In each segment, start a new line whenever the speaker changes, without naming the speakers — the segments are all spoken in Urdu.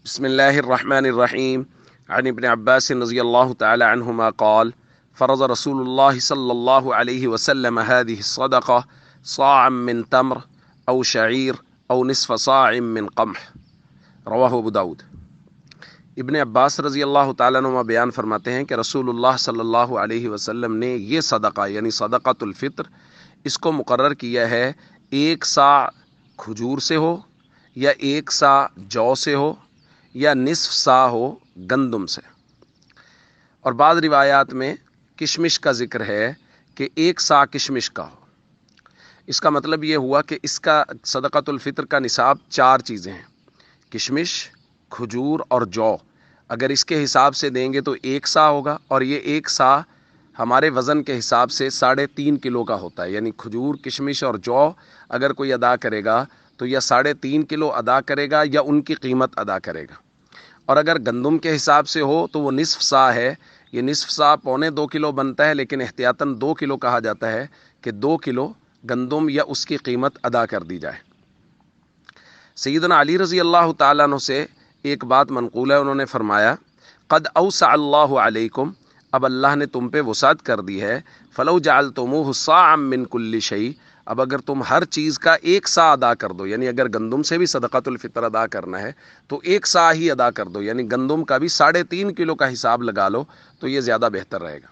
بسم الله الرحمن الرحيم عن ابن عباس رضي الله تعالى عنهما قال فرض رسول الله صلى الله عليه وسلم هذه الصدقة صاعا من تمر أو شعير أو نصف صاع من قمح رواہ ابو داود۔ ابن عباس رضی اللہ تعالیٰ عنہ بیان فرماتے ہیں کہ رسول اللہ صلی اللہ علیہ وسلم نے یہ صدقہ یعنی صدقۃ الفطر اس کو مقرر کیا ہے ایک سا کھجور سے ہو یا ایک سا جو سے ہو یا نصف سا ہو گندم سے، اور بعض روایات میں کشمش کا ذکر ہے کہ ایک سا کشمش کا ہو۔ اس کا مطلب یہ ہوا کہ اس کا صدقۃ الفطر کا نصاب چار چیزیں ہیں، کشمش، کھجور اور جو۔ اگر اس کے حساب سے دیں گے تو ایک سا ہوگا، اور یہ ایک سا ہمارے وزن کے حساب سے 3.5 کلو کا ہوتا ہے، یعنی کھجور، کشمش اور جو اگر کوئی ادا کرے گا تو یا 3.5 کلو ادا کرے گا یا ان کی قیمت ادا کرے گا۔ اور اگر گندم کے حساب سے ہو تو وہ نصف سا ہے، یہ نصف سا 1.25 کلو بنتا ہے، لیکن احتیاطاً 2 کلو کہا جاتا ہے کہ 2 کلو گندم یا اس کی قیمت ادا کر دی جائے۔ سیدنا علی رضی اللہ تعالیٰ عنہ سے ایک بات منقول ہے، انہوں نے فرمایا قد اوسع اللہ علیکم، اب اللہ نے تم پہ وسعت کر دی ہے، فلو جعلتموہ صاعا من کل شیء، اب اگر تم ہر چیز کا ایک سا ادا کر دو، یعنی اگر گندم سے بھی صدقۃ الفطر ادا کرنا ہے تو ایک سا ہی ادا کر دو، یعنی گندم کا بھی 3.5 کلو کا حساب لگا لو تو یہ زیادہ بہتر رہے گا۔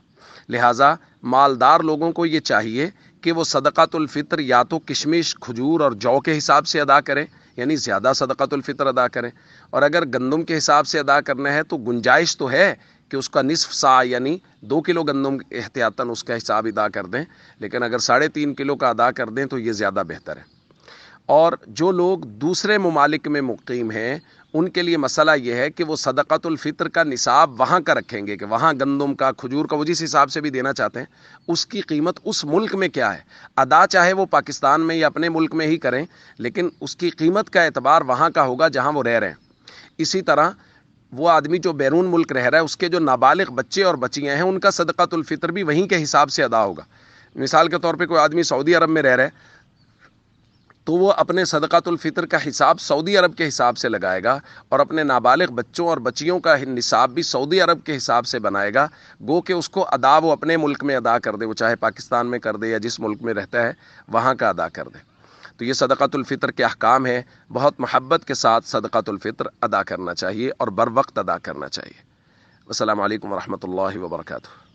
لہٰذا مالدار لوگوں کو یہ چاہیے کہ وہ صدقۃ الفطر یا تو کشمش، کھجور اور جو کے حساب سے ادا کریں، یعنی زیادہ صدقۃ الفطر ادا کریں، اور اگر گندم کے حساب سے ادا کرنا ہے تو گنجائش تو ہے کہ اس کا نصف سا یعنی 2 کلو گندم احتیاطاً اس کا حساب ادا کر دیں، لیکن اگر 3.5 کلو کا ادا کر دیں تو یہ زیادہ بہتر ہے۔ اور جو لوگ دوسرے ممالک میں مقیم ہیں ان کے لیے مسئلہ یہ ہے کہ وہ صدقۃ الفطر کا نصاب وہاں کا رکھیں گے کہ وہاں گندم کا، کھجور کا، وہ جس حساب سے بھی دینا چاہتے ہیں اس کی قیمت اس ملک میں کیا ہے، ادا چاہے وہ پاکستان میں یا اپنے ملک میں ہی کریں، لیکن اس کی قیمت کا اعتبار وہاں کا ہوگا جہاں وہ رہ رہے ہیں۔ اسی طرح وہ آدمی جو بیرون ملک رہ رہا ہے اس کے جو نابالغ بچے اور بچیاں ہیں ان کا صدقۃ الفطر بھی وہیں کے حساب سے ادا ہوگا۔ مثال کے طور پہ کوئی آدمی سعودی عرب میں رہ رہا ہے تو وہ اپنے صدقۃ الفطر کا حساب سعودی عرب کے حساب سے لگائے گا، اور اپنے نابالغ بچوں اور بچیوں کا نصاب بھی سعودی عرب کے حساب سے بنائے گا، گو کہ اس کو ادا وہ اپنے ملک میں ادا کر دے، وہ چاہے پاکستان میں کر دے یا جس ملک میں رہتا ہے وہاں کا ادا کر دے۔ تو یہ صدقۃ الفطر کے احکام ہے، بہت محبت کے ساتھ صدقۃ الفطر ادا کرنا چاہیے اور بر وقت ادا کرنا چاہیے۔ السلام علیکم ورحمۃ اللہ وبرکاتہ۔